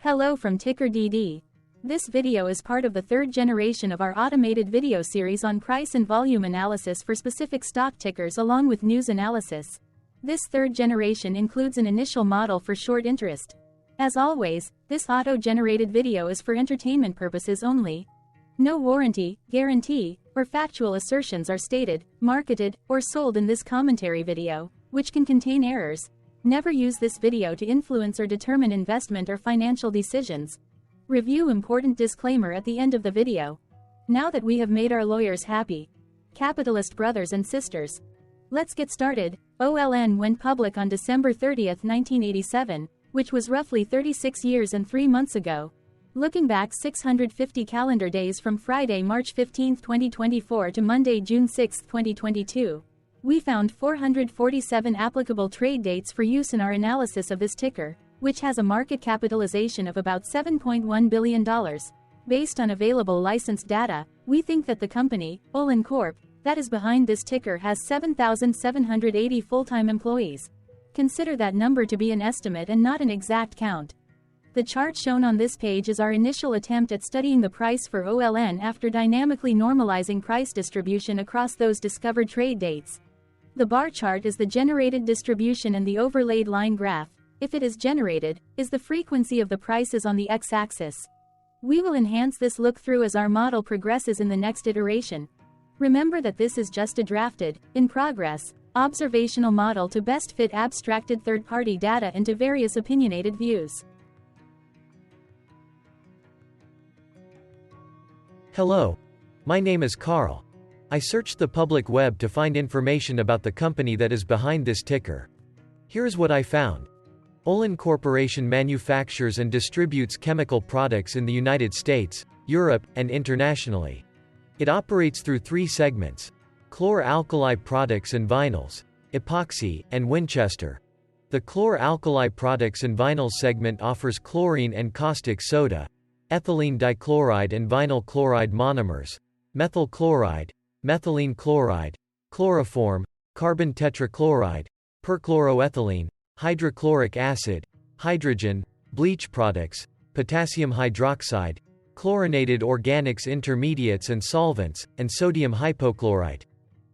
Hello from TickerDD. This video is part of the third generation of our automated video series on price and volume analysis for specific stock tickers along with news analysis. This third generation includes an initial model for short interest. As always, this auto-generated video is for entertainment purposes only. No warranty, guarantee, or factual assertions are stated, marketed, or sold in this commentary video, which can contain errors. Never use this video to influence or determine investment or financial decisions. Review important disclaimer at the end of the video. Now that we have made our lawyers happy, capitalist brothers and sisters, let's get started. OLN went public on December 30, 1987, which was roughly 36 years and 3 months ago. Looking back 650 calendar days from Friday, March 15, 2024 to Monday, June 6, 2022. We found 447 applicable trade dates for use in our analysis of this ticker, which has a market capitalization of about $7.1 billion. Based on available licensed data, we think that the company, OLN Corp., that is behind this ticker has 7,780 full-time employees. Consider that number to be an estimate and not an exact count. The chart shown on this page is our initial attempt at studying the price for OLN after dynamically normalizing price distribution across those discovered trade dates. The bar chart is the generated distribution and the overlaid line graph, if it is generated, is the frequency of the prices on the x-axis. We will enhance this look-through as our model progresses in the next iteration. Remember that this is just a drafted, in progress, observational model to best fit abstracted third-party data into various opinionated views. Hello. My name is Carl. I searched the public web to find information about the company that is behind this ticker. Here's what I found. OLN Corporation manufactures and distributes chemical products in the United States, Europe, and internationally. It operates through 3 segments: chlor-alkali products and vinyls, epoxy, and Winchester. The chlor-alkali products and vinyls segment offers chlorine and caustic soda, ethylene dichloride and vinyl chloride monomers, methyl chloride, methylene chloride, chloroform, carbon tetrachloride, perchloroethylene, hydrochloric acid, hydrogen, bleach products, potassium hydroxide, chlorinated organics intermediates and solvents, and sodium hypochlorite.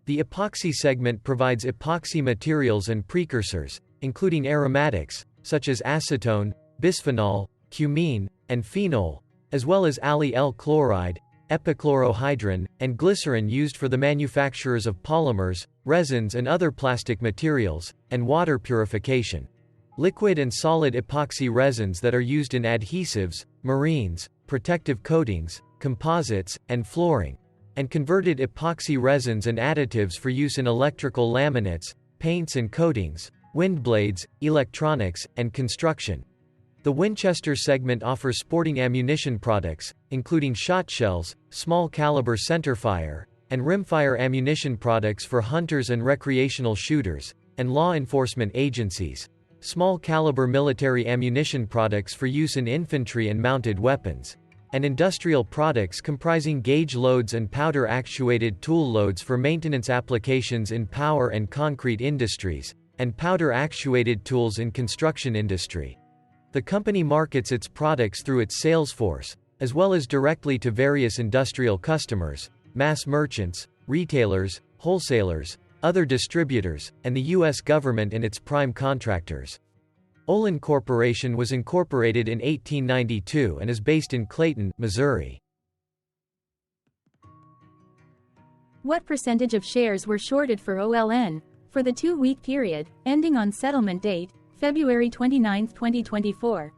The epoxy segment provides epoxy materials and precursors, including aromatics, such as acetone, bisphenol, cumene, and phenol, as well as allyl chloride, epichlorohydrin, and glycerin used for the manufacturers of polymers, resins and other plastic materials, and water purification. Liquid and solid epoxy resins that are used in adhesives, marines, protective coatings, composites, and flooring. And converted epoxy resins and additives for use in electrical laminates, paints and coatings, wind blades, electronics, and construction. The Winchester segment offers sporting ammunition products, including shot shells, small caliber centerfire, and rimfire ammunition products for hunters and recreational shooters, and law enforcement agencies. Small caliber military ammunition products for use in infantry and mounted weapons. And industrial products comprising gauge loads and powder-actuated tool loads for maintenance applications in power and concrete industries, and powder-actuated tools in construction industry. The company markets its products through its sales force, as well as directly to various industrial customers, mass merchants, retailers, wholesalers, other distributors, and the U.S. government and its prime contractors. OLN Corporation was incorporated in 1892 and is based in Clayton, Missouri. What percentage of shares were shorted for OLN? For the 2-week period, ending on settlement date, February 29, 2024.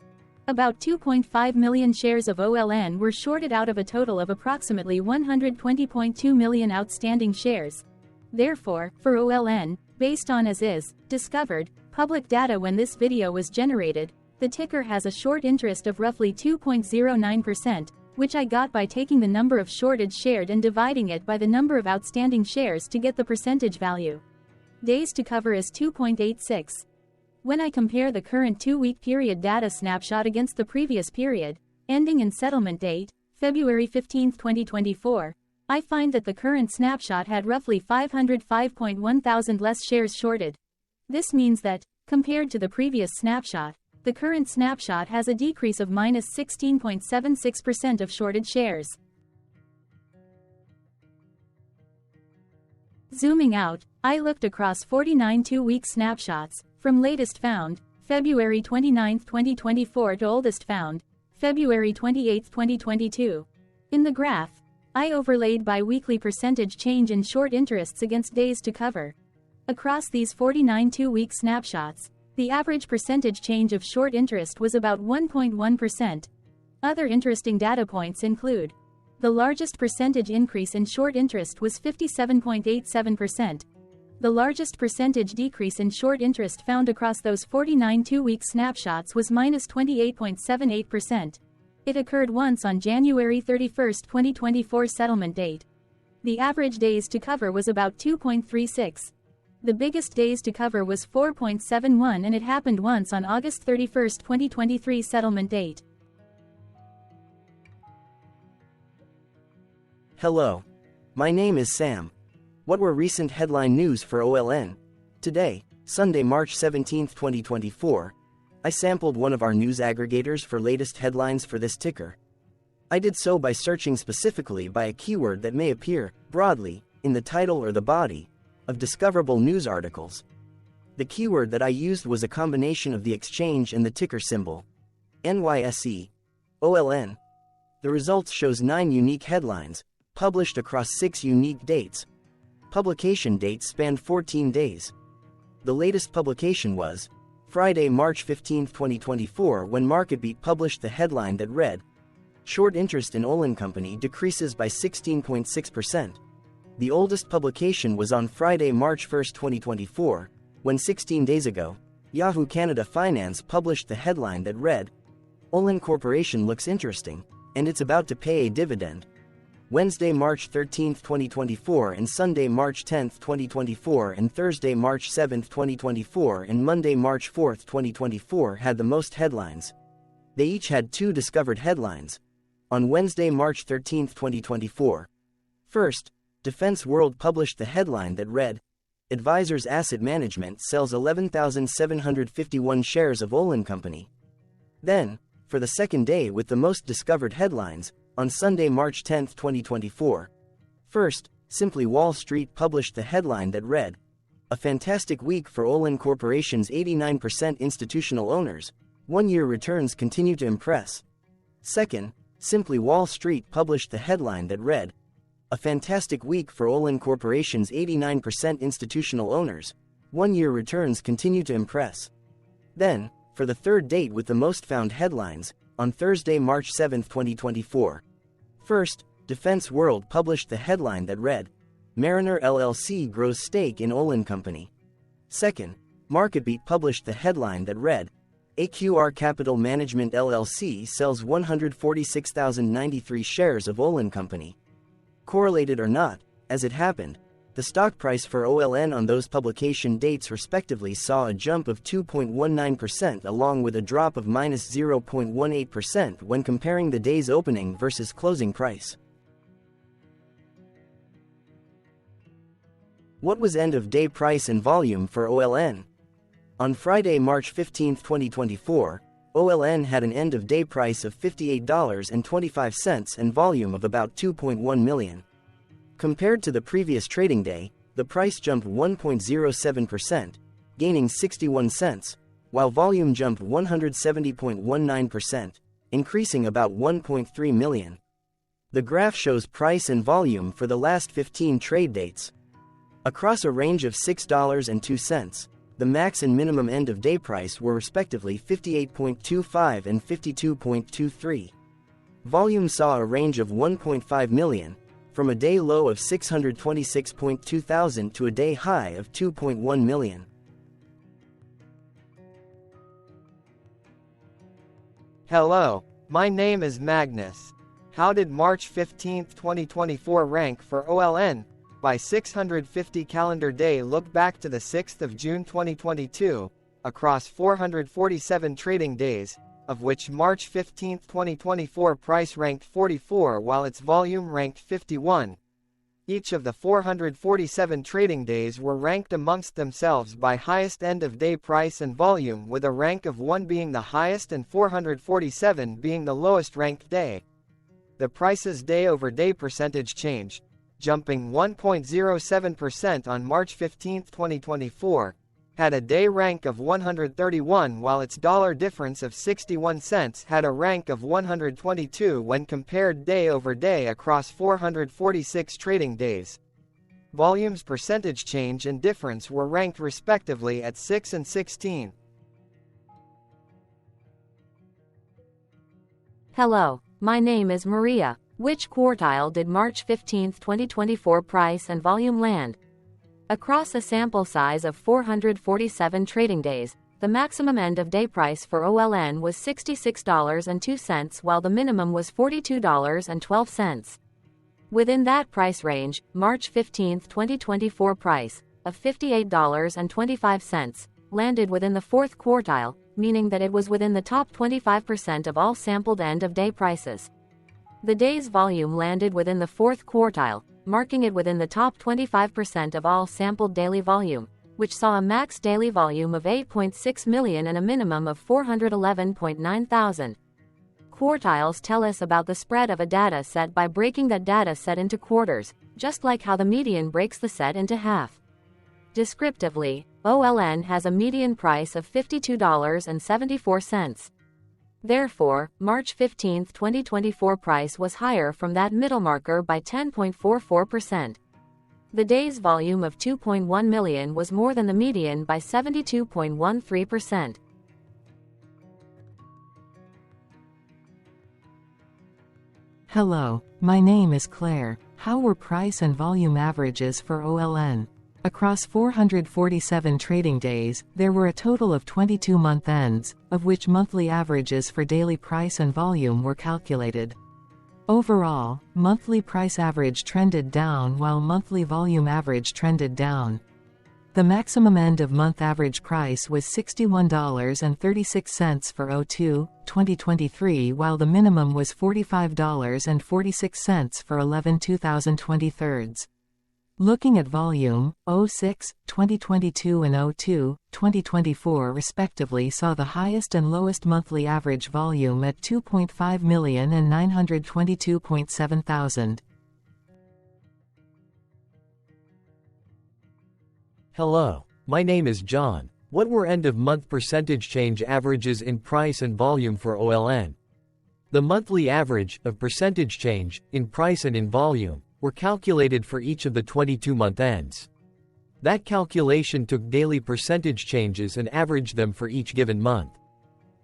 About 2.5 million shares of OLN were shorted out of a total of approximately 120.2 million outstanding shares. Therefore, for OLN, based on as is, discovered, public data when this video was generated, the ticker has a short interest of roughly 2.09%, which I got by taking the number of shorted shared and dividing it by the number of outstanding shares to get the percentage value. Days to cover is 2.86. When I compare the current 2-week period data snapshot against the previous period, ending in settlement date, February 15, 2024, I find that the current snapshot had roughly 505.1 thousand less shares shorted. This means that, compared to the previous snapshot, The current snapshot has a decrease of minus 16.76% of shorted shares. Zooming out, I looked across 49 two-week snapshots, from latest found, February 29, 2024 to oldest found, February 28, 2022. In the graph, I overlaid bi-weekly percentage change in short interests against days to cover. Across these 49 two-week snapshots, the average percentage change of short interest was about 1.1%. Other interesting data points include: the largest percentage increase in short interest was 57.87%. The largest percentage decrease in short interest found across those 49 two-week snapshots was minus 28.78%. It occurred once on January 31, 2024 settlement date. The average days to cover was about 2.36. The biggest days to cover was 4.71, and it happened once on August 31, 2023 settlement date. Hello. My name is Sam. What were recent headline news for OLN? Today, Sunday, March 17, 2024, I sampled one of our news aggregators for latest headlines for this ticker. I did so by searching specifically by a keyword that may appear, broadly, in the title or the body of discoverable news articles. The keyword that I used was a combination of the exchange and the ticker symbol, NYSE, OLN. The results shows 9 unique headlines, published across 6 unique dates. Publication dates spanned 14 days. The latest publication was Friday, March 15, 2024, when MarketBeat published the headline that read, "Short interest in OLN Company decreases by 16.6%. The oldest publication was on Friday, March 1, 2024, when 16 days ago, Yahoo Canada Finance published the headline that read, "OLN Corporation looks interesting, and it's about to pay a dividend." Wednesday, March 13, 2024 and Sunday, March 10, 2024 and Thursday, March 7, 2024 and Monday, March 4, 2024 had the most headlines. They each had 2 discovered headlines. On Wednesday, March 13, 2024. First, Defense World published the headline that read, "Advisors Asset Management sells 11,751 shares of OLN Company." Then, for the second day with the most discovered headlines, on Sunday, March 10, 2024. First, Simply Wall Street published the headline that read, "A fantastic week for OLN Corporation's 89% institutional owners. One-year returns continue to impress." Second, Simply Wall Street published the headline that read, "A fantastic week for OLN Corporation's 89% institutional owners. One-year returns continue to impress." Then, for the third date with the most found headlines, on Thursday, March 7, 2024. First, Defense World published the headline that read, "Mariner LLC grows stake in OLN Company." Second, MarketBeat published the headline that read, "AQR Capital Management LLC sells 146,093 shares of OLN Company." Correlated or not, as it happened, the stock price for OLN on those publication dates respectively saw a jump of 2.19% along with a drop of minus 0.18% when comparing the day's opening versus closing price. What was end-of-day price and volume for OLN? On Friday, March 15, 2024, OLN had an end-of-day price of $58.25 and volume of about 2.1 million. Compared to the previous trading day, the price jumped 1.07%, gaining 61 cents, while volume jumped 170.19%, increasing about 1.3 million. The graph shows price and volume for the last 15 trade dates. Across a range of $6.02, the max and minimum end-of-day price were respectively 58.25 and 52.23. Volume saw a range of 1.5 million, from a day low of 626.2 thousand to a day high of 2.1 million. Hello, my name is Magnus. How did March 15, 2024 rank for OLN? By 650 calendar day, look back to the 6th of June 2022, across 447 trading days, of which March 15, 2024 price ranked 44 while its volume ranked 51. Each of the 447 trading days were ranked amongst themselves by highest end-of-day price and volume, with a rank of 1 being the highest and 447 being the lowest ranked day. The price's day-over-day percentage change, jumping 1.07% on March 15, 2024, had a day rank of 131, while its dollar difference of 61 cents had a rank of 122 when compared day over day across 446 trading days. Volume's percentage change and difference were ranked respectively at 6 and 16. Hello, my name is Maria. Which quartile did March 15, 2024 price and volume land? Across a sample size of 447 trading days, the maximum end-of-day price for OLN was $66.02 while the minimum was $42.12. Within that price range, March 15, 2024 price, of $58.25, landed within the fourth quartile, meaning that it was within the top 25% of all sampled end-of-day prices. The day's volume landed within the fourth quartile, marking it within the top 25% of all sampled daily volume, which saw a max daily volume of 8.6 million and a minimum of 411.9 thousand. Quartiles tell us about the spread of a data set by breaking that data set into quarters, just like how the median breaks the set into half. Descriptively, OLN has a median price of $52.74. Therefore, March 15, 2024 price was higher from that middle marker by 10.44%. The day's volume of 2.1 million was more than the median by 72.13%. Hello, my name is Claire. How were price and volume averages for OLN? Across 447 trading days, there were a total of 22 month ends, of which monthly averages for daily price and volume were calculated. Overall, monthly price average trended down while monthly volume average trended down. The maximum end-of-month average price was $61.36 for O2-2023 while the minimum was $45.46 for 11/2023. Looking at volume, 06-2022 and 02-2024 respectively saw the highest and lowest monthly average volume at 2.5 million and 922.7 thousand. Hello, my name is John. What were end-of-month percentage change averages in price and volume for OLN? The monthly average of percentage change in price and in volume were calculated for each of the 22-month ends. That calculation took daily percentage changes and averaged them for each given month.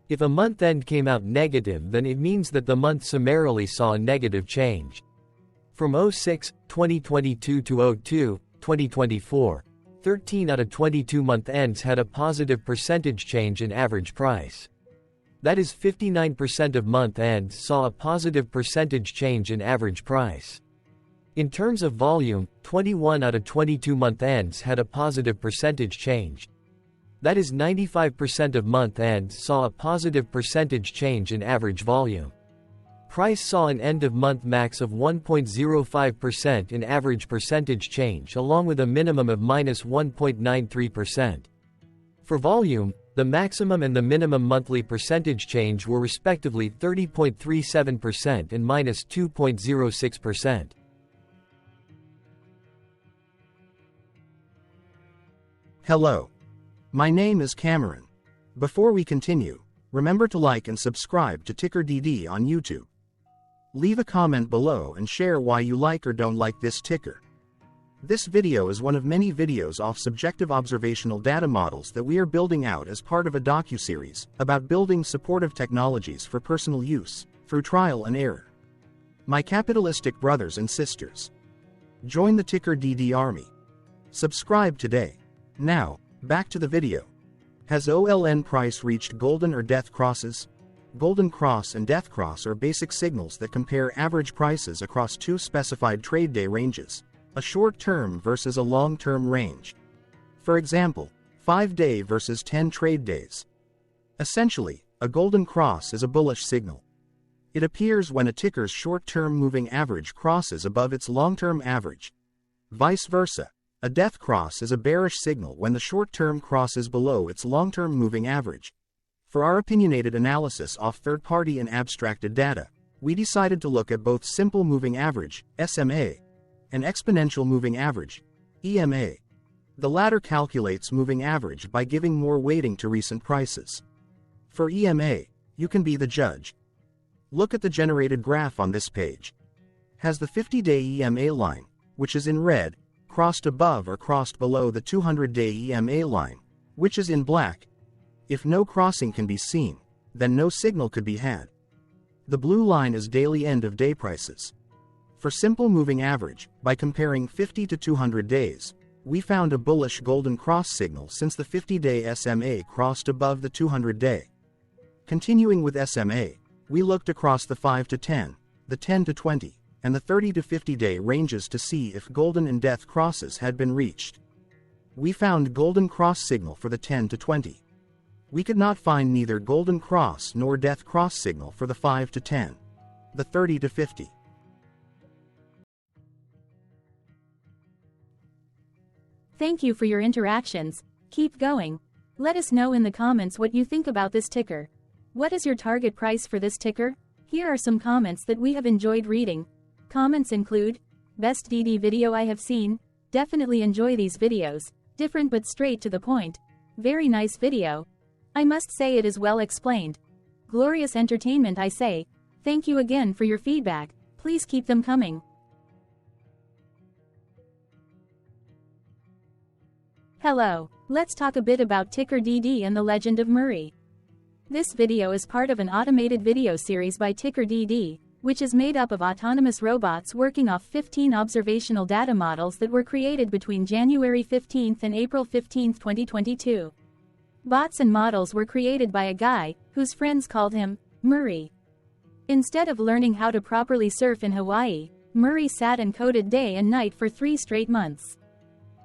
If a month end came out negative, then it means that the month summarily saw a negative change. From 06-2022 to 02-2024, 13 out of 22 month ends had a positive percentage change in average price. That is 59% of month ends saw a positive percentage change in average price. In terms of volume, 21 out of 22 month ends had a positive percentage change. That is 95% of month ends saw a positive percentage change in average volume. Price saw an end-of-month max of 1.05% in average percentage change along with a minimum of -1.93%. For volume, the maximum and the minimum monthly percentage change were respectively 30.37% and -2.06%. Hello. My name is Cameron. Before we continue, remember to like and subscribe to TickerDD on YouTube. Leave a comment below and share why you like or don't like this ticker. This video is one of many videos off subjective observational data models that we are building out as part of a docuseries about building supportive technologies for personal use, through trial and error. My capitalistic brothers and sisters, join the TickerDD army. Subscribe today. Now, back to the video. Has OLN price reached golden or death crosses? Golden cross and death cross are basic signals that compare average prices across two specified trade day ranges, a short-term versus a long-term range. For example, 5-day versus 10 trade days. Essentially, a golden cross is a bullish signal. It appears when a ticker's short-term moving average crosses above its long-term average, Vice versa, a death cross is a bearish signal when the short-term cross is below its long-term moving average. For our opinionated analysis of third-party and abstracted data, we decided to look at both simple moving average, SMA, and exponential moving average, EMA. The latter calculates moving average by giving more weighting to recent prices. For EMA, you can be the judge. Look at the generated graph on this page. Has the 50-day EMA line, which is in red, crossed above or crossed below the 200-day EMA line, which is in black? If no crossing can be seen, then no signal could be had. The blue line is daily end-of-day prices. For simple moving average, by comparing 50 to 200 days, we found a bullish golden cross signal since the 50-day SMA crossed above the 200-day. Continuing with SMA, we looked across the 5 to 10, the 10 to 20, and the 30 to 50-day ranges to see if golden and death crosses had been reached. We found golden cross signal for the 10 to 20. We could not find neither golden cross nor death cross signal for the 5 to 10, the 30 to 50. Thank you for your interactions. Keep going. Let us know in the comments what you think about this ticker. What is your target price for this ticker? Here are some comments that we have enjoyed reading. Comments include, best DD video I have seen, definitely enjoy these videos, different but straight to the point, very nice video. I must say it is well explained. Glorious entertainment I say, thank you again for your feedback, please keep them coming. Hello, let's talk a bit about TickerDD and the legend of Murray. This video is part of an automated video series by TickerDD, which is made up of autonomous robots working off 15 observational data models that were created between January 15 and April 15, 2022. Bots and models were created by a guy, whose friends called him Murray. Instead of learning how to properly surf in Hawaii, Murray sat and coded day and night for 3 straight months.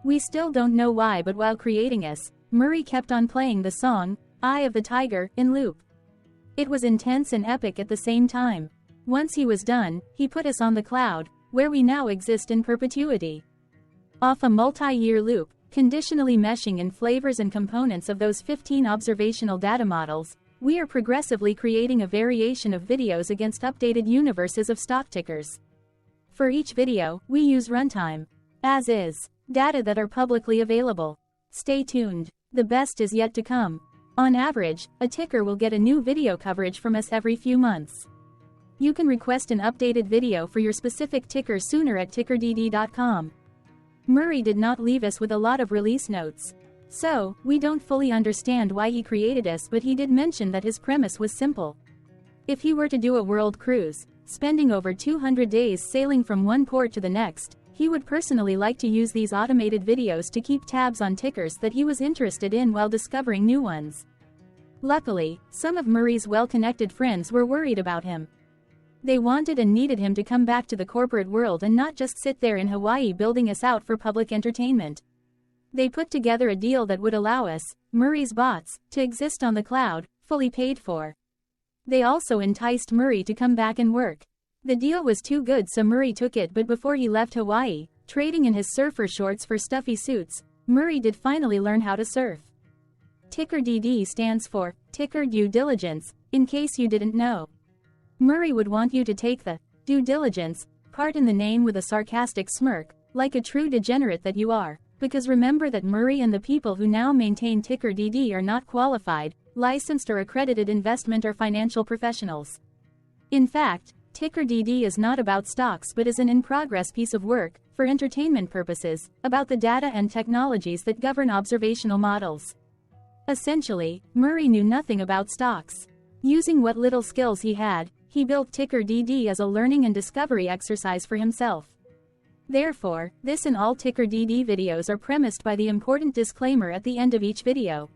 We still don't know why, but while creating us, Murray kept on playing the song, Eye of the Tiger, in loop. It was intense and epic at the same time. Once he was done, he put us on the cloud, where we now exist in perpetuity. Off a multi-year loop, conditionally meshing in flavors and components of those 15 observational data models, we are progressively creating a variation of videos against updated universes of stock tickers. For each video, we use runtime, as is, data that are publicly available. Stay tuned. The best is yet to come. On average, a ticker will get a new video coverage from us every few months. You can request an updated video for your specific ticker sooner at TickerDD.com. Murray did not leave us with a lot of release notes. So, we don't fully understand why he created us, but he did mention that his premise was simple. If he were to do a world cruise, spending over 200 days sailing from one port to the next, he would personally like to use these automated videos to keep tabs on tickers that he was interested in while discovering new ones. Luckily, some of Murray's well-connected friends were worried about him. They wanted and needed him to come back to the corporate world and not just sit there in Hawaii building us out for public entertainment. They put together a deal that would allow us, Murray's bots, to exist on the cloud, fully paid for. They also enticed Murray to come back and work. The deal was too good, so Murray took it, but before he left Hawaii, trading in his surfer shorts for stuffy suits, Murray did finally learn how to surf. TickerDD stands for Ticker Due Diligence, in case you didn't know. Murray would want you to take the due diligence part in the name with a sarcastic smirk, like a true degenerate that you are, because remember that Murray and the people who now maintain TickerDD are not qualified, licensed or accredited investment or financial professionals. In fact, TickerDD is not about stocks but is an in-progress piece of work, for entertainment purposes, about the data and technologies that govern observational models. Essentially, Murray knew nothing about stocks. Using what little skills he had, he built TickerDD as a learning and discovery exercise for himself. Therefore, this and all TickerDD videos are premised by the important disclaimer at the end of each video.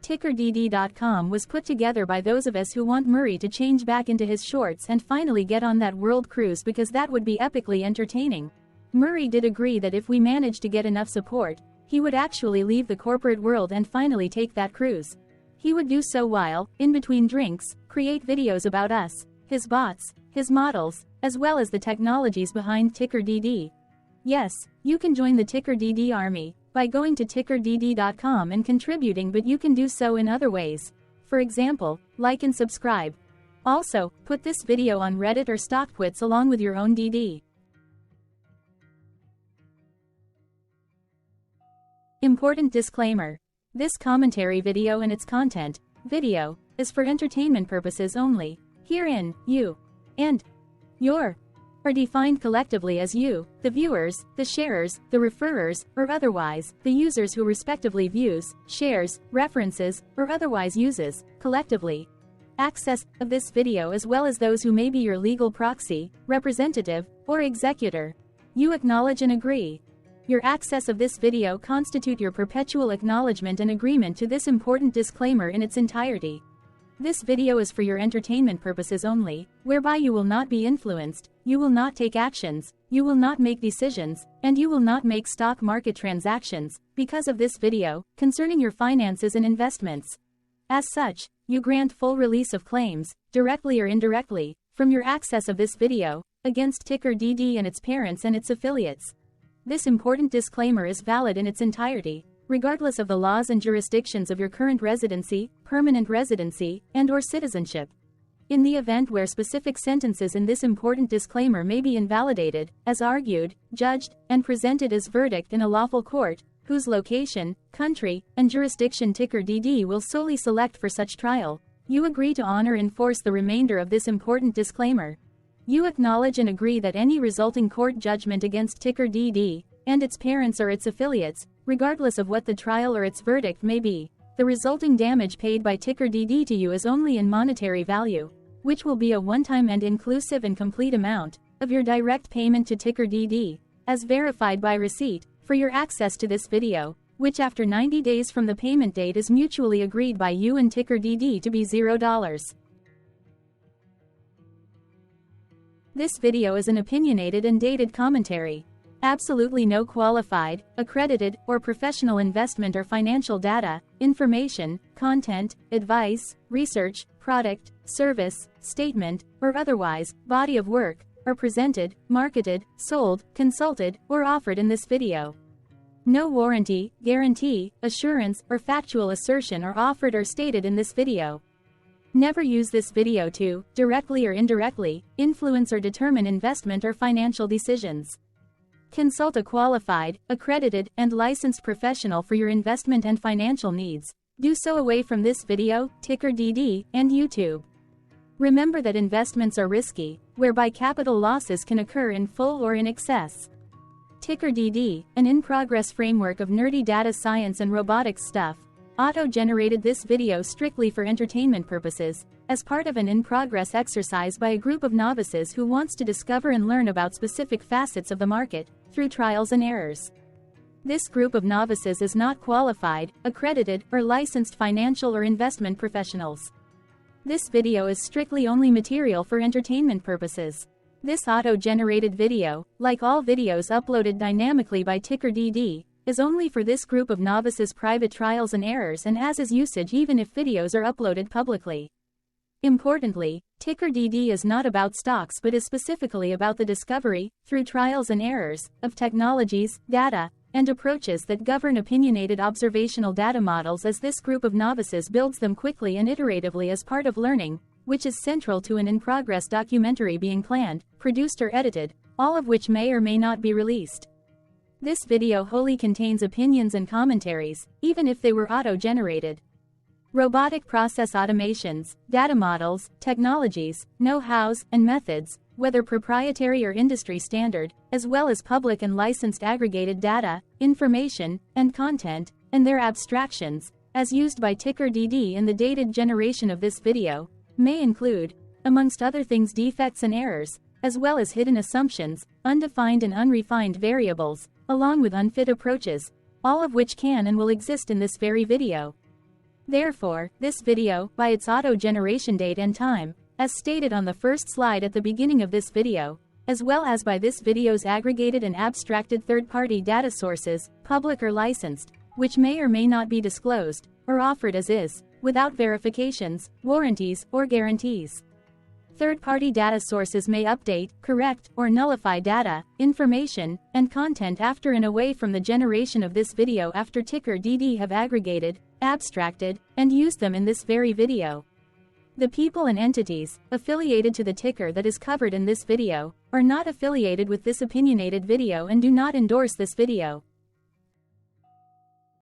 TickerDD.com was put together by those of us who want Murray to change back into his shorts and finally get on that world cruise, because that would be epically entertaining. Murray did agree that if we managed to get enough support, he would actually leave the corporate world and finally take that cruise. He would do so while, in between drinks, create videos about us, his bots, his models, as well as the technologies behind TickerDD. Yes, you can join the TickerDD army by going to TickerDD.com and contributing, but you can do so in other ways. For example, like and subscribe. Also, put this video on Reddit or StockTwits along with your own DD. Important disclaimer. This commentary video and its content, video, is for entertainment purposes only. Herein, you and your are defined collectively as you, the viewers, the sharers, the referrers, or otherwise, the users who respectively views, shares, references, or otherwise uses, collectively, access of this video as well as those who may be your legal proxy, representative, or executor. You acknowledge and agree. Your access of this video constitute your perpetual acknowledgement and agreement to this important disclaimer in its entirety. This video is for your entertainment purposes only, whereby you will not be influenced, you will not take actions, you will not make decisions, and you will not make stock market transactions, because of this video, concerning your finances and investments. As such, you grant full release of claims, directly or indirectly, from your access of this video, against TickerDD and its parents and its affiliates. This important disclaimer is valid in its entirety, regardless of the laws and jurisdictions of your current residency, permanent residency, and/or citizenship. In the event where specific sentences in this important disclaimer may be invalidated, as argued, judged, and presented as verdict in a lawful court, whose location, country, and jurisdiction TickerDD will solely select for such trial, you agree to honor and enforce the remainder of this important disclaimer. You acknowledge and agree that any resulting court judgment against TickerDD and its parents or its affiliates, regardless of what the trial or its verdict may be, the resulting damage paid by TickerDD to you is only in monetary value, which will be a one-time and inclusive and complete amount of your direct payment to TickerDD, as verified by receipt, for your access to this video, which after 90 days from the payment date is mutually agreed by you and TickerDD to be $0. This video is an opinionated and dated commentary. Absolutely no qualified, accredited, or professional investment or financial data, information, content, advice, research, product, service, statement, or otherwise, body of work, are presented, marketed, sold, consulted, or offered in this video. No warranty, guarantee, assurance, or factual assertion are offered or stated in this video. Never use this video to, directly or indirectly, influence or determine investment or financial decisions. Consult a qualified, accredited, and licensed professional for your investment and financial needs. Do so away from this video, TickerDD, and YouTube. Remember that investments are risky, whereby capital losses can occur in full or in excess. TickerDD, an in-progress framework of nerdy data science and robotics stuff, auto-generated this video strictly for entertainment purposes, as part of an in-progress exercise by a group of novices who wants to discover and learn about specific facets of the market, through trials and errors. This group of novices is not qualified, accredited, or licensed financial or investment professionals. This video is strictly only material for entertainment purposes. This auto-generated video, like all videos uploaded dynamically by TickerDD, is only for this group of novices' private trials and errors and as is usage even if videos are uploaded publicly. Importantly, TickerDD is not about stocks but is specifically about the discovery, through trials and errors, of technologies, data, and approaches that govern opinionated observational data models as this group of novices builds them quickly and iteratively as part of learning, which is central to an in-progress documentary being planned, produced or edited, all of which may or may not be released. This video wholly contains opinions and commentaries, even if they were auto-generated. Robotic process automations, data models, technologies, know-hows, and methods, whether proprietary or industry standard, as well as public and licensed aggregated data, information, and content, and their abstractions, as used by TickerDD in the dated generation of this video, may include, amongst other things, defects and errors, as well as hidden assumptions, undefined and unrefined variables, along with unfit approaches, all of which can and will exist in this very video. Therefore, this video, by its auto-generation date and time, as stated on the first slide at the beginning of this video, as well as by this video's aggregated and abstracted third-party data sources, public or licensed, which may or may not be disclosed, or offered as is, without verifications, warranties, or guarantees. Third-party data sources may update, correct, or nullify data, information, and content after and away from the generation of this video after TickerDD have aggregated, abstracted, and used them in this very video. The people and entities affiliated to the ticker that is covered in this video are not affiliated with this opinionated video and do not endorse this video.